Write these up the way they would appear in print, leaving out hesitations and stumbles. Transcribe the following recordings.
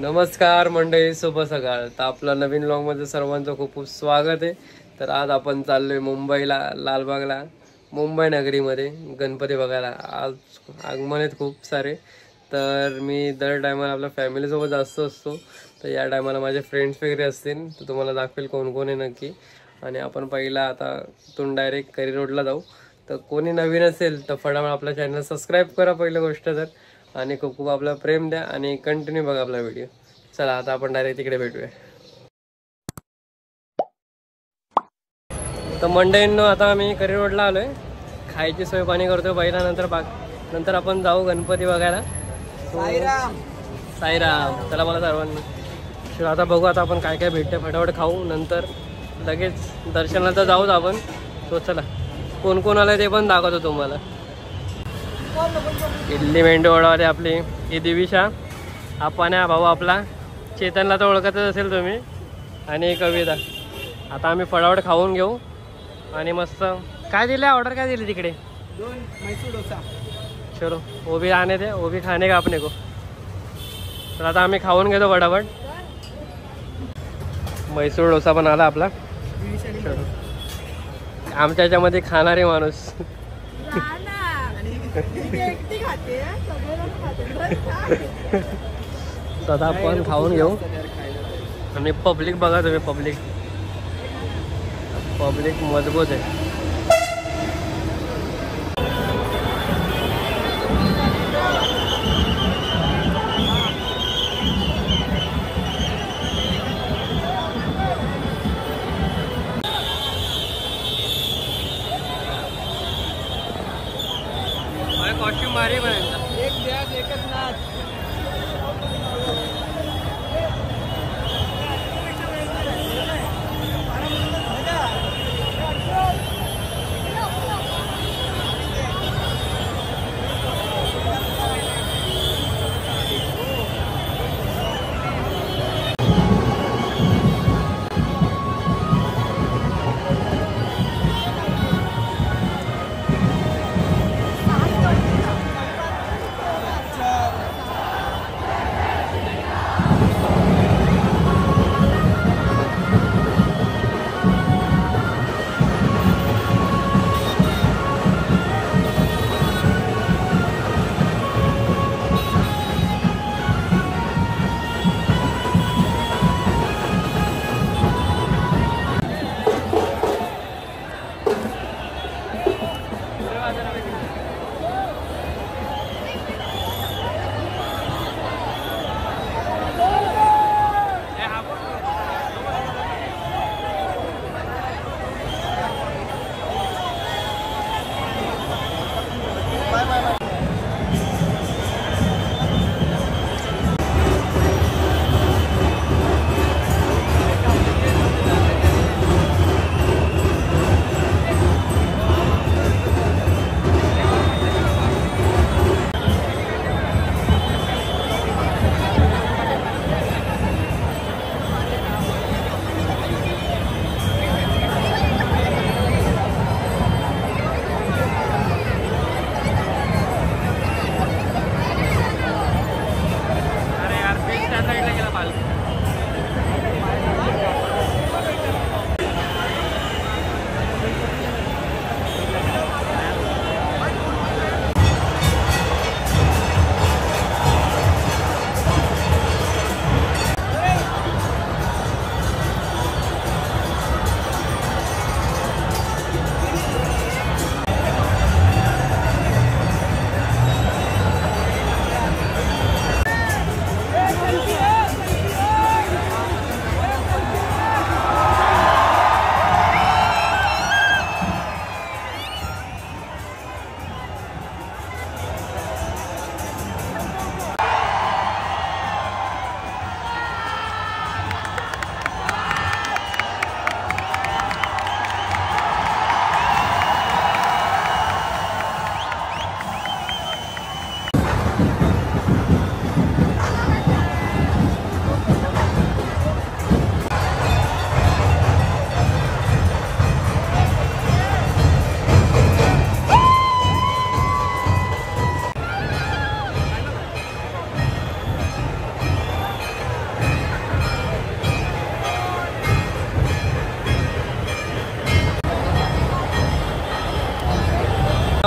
नमस्कार मंडळी, शुभ सकाळ. तर आपला नवीन व्लॉगमध्ये सर्वांचं खूप खूप स्वागत आहे. तर आज आपण चाललोय मुंबईला, लालबागला, मुंबई नगरीमध्ये गणपती बघायला. आज आगमन आहेत खूप सारे. तर मी दर टायमाला आपल्या फॅमिलीसोबत जास्त असतो, तर या टायमाला माझे फ्रेंड्स वगैरे असतील तर तुम्हाला दाखवेल कोण कोण आहे नक्की. आणि आपण पहिला आता तिथून डायरेक्ट करी रोडला जाऊ. तर कोणी नवीन असेल तर फटाफट आपल्या चॅनल सबस्क्राईब करा पहिली गोष्ट तर, आणि खूप खूप आपला प्रेम द्या आणि कंटिन्यू बघा आपला व्हिडिओ. चला आता आपण डायरेक्ट तिकडे भेटूया. तर मंडळींनो, आता आम्ही करी रोडला आलोय, खायची सोय पाणी करतोय पहिला, नंतर आपण जाऊ गणपती बघायला. साईराम साईराम. चला मला सर्वांना आता बघू आता आपण काय काय भेटते, फटाफट खाऊ, नंतर लगेच दर्शनाला तर जाऊच आपण. तो चला कोण कोण आलं ते पण दाखवतो तुम्हाला. इडली मेंढूवाडावाले आपली ही दिविशा, आपण्या भाऊ आपला, चेतनला तर ओळखतच असेल तुम्ही, आणि कविता. आता आम्ही फटाफट खाऊन घेऊ आणि मस्त. काय दिलं ऑर्डर, काय दिली तिकडे? 2 मैसूर डोसा. चलो वो भी आने थे, वो भी खाने का अपने को. तर आता आम्ही खाऊन घेतो फटाफट. मैसूर डोसा पण आला आपला. आमच्या याच्यामध्ये खाणारे माणूस. आता आपण खाऊन घेऊ. आणि पब्लिक बघा तुम्ही, पब्लिक मजबूत आहे. कॉस्ट्यूम भारी बनायचा. एक बॅग एकच नाच.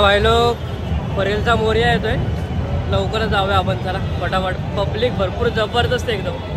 भाई लोग परेलचा मोर्या येतोय, लवकरच जाऊया आपण चला फटाफट. पब्लिक भरपूर जबरदस्त एकदम.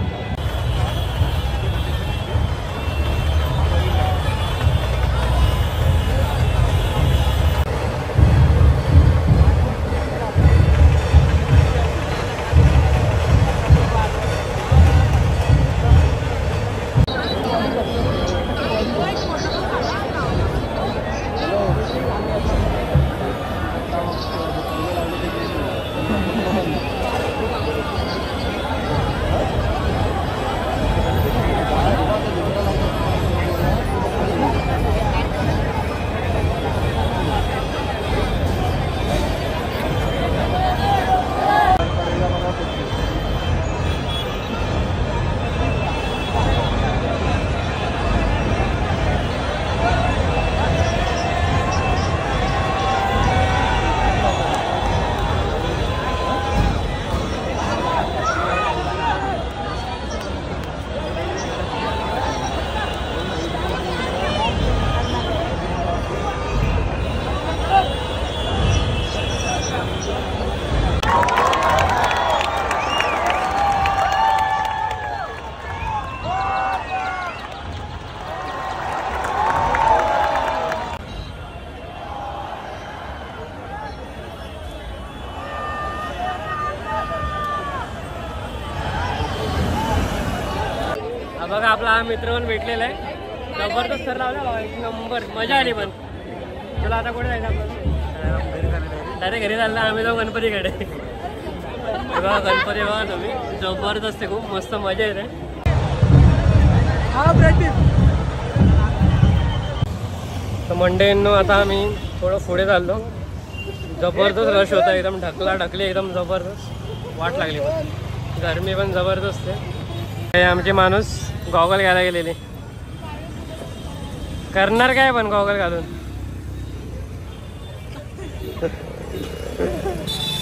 बघा आपला हा मित्र पण भेटलेला आहे. जबरदस्त सर लावला बघा, एक नंबर मजा आली. पण तुला आता कुठे जायचं आपलं? डायरेक्ट घरी चालला आम्ही जाऊ गणपतीकडे. बघा गणपती बघा तुम्ही, जबरदस्त आहे, खूप मस्त मजा येते. तर मंडेंनो आता आम्ही थोडं पुढे चाललो. जबरदस्त रश होता, एकदम ढकला ढकली एकदम जबरदस्त वाट लागली. पण गरमी पण जबरदस्त आहे. आमचे माणूस गॉगल घ्यायला गेलेले. करणार काय पण गॉगल घालून.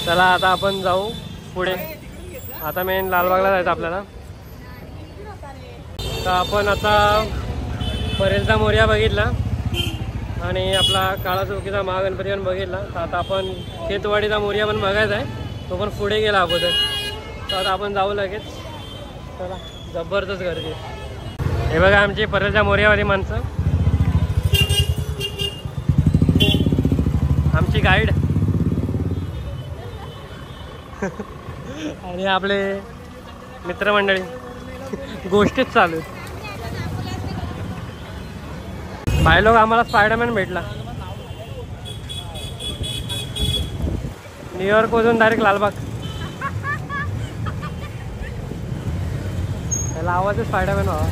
चला आता आपण जाऊ पुढे. आता मेन लालबागला जायचं आपल्याला. तर आपण आता परेलचा मोर्या बघितला आणि आपला काळा चौकीचा महागणपती पण बघितला. तर आता आपण खेतवाडीचा मोर्या पण बघायचा आहे, तो पण पुढे गेला अगोदर. तर आता आपण जाऊ लगेच. चला जबरदस्त गर्दी. हे बघा आमची परेलच्या मोर्यावाली माणसं, आमची गाईड आणि आपले मित्रमंडळी. गोष्टीच चालू. भाई लोक आम्हाला स्पायडरमॅन भेटला. न्यूयॉर्क मधून डायरेक्ट लालबाग. त्याला आवाजच स्पायडरमॅन व्हावा.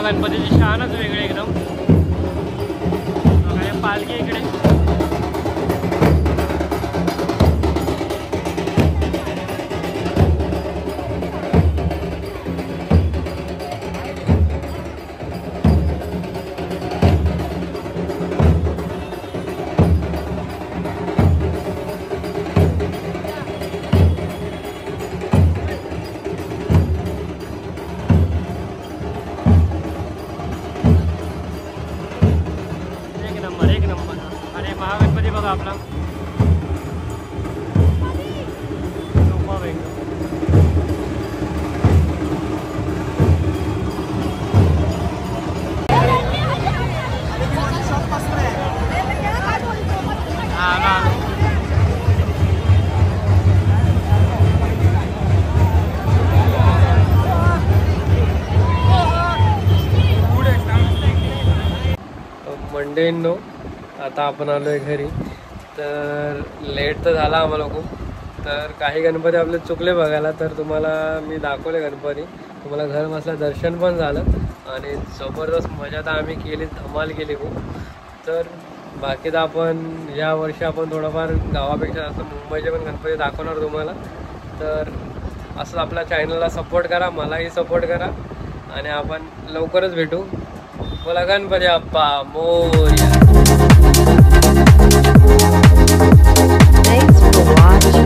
गणपतीची शानच वेगळी एकदम. बघा, हे पालखी इकडे. एक नंबर. आणि महागणपती बघा आपला मंडेंनो. आता आपण आलो आहे घरी. तर लेट तर झाला आम्हाला खूप. तर काही गणपती आपले चुकले बघायला. तर तुम्हाला मी दाखवले गणपती. तुम्हाला घर बसल्या दर्शन पण झालं आणि जबरदस्त मजा तर आम्ही केली, धमाल केली खूप. तर बाकी तर आपण या वर्षी आपण थोडंफार गावापेक्षा जास्त मुंबईचे पण गणपती दाखवणार तुम्हाला. तर असं आपल्या चॅनलला सपोर्ट करा, मलाही सपोर्ट करा आणि आपण लवकरच भेटू. बोला Ganpati Bappa Morya. Thanks for watching.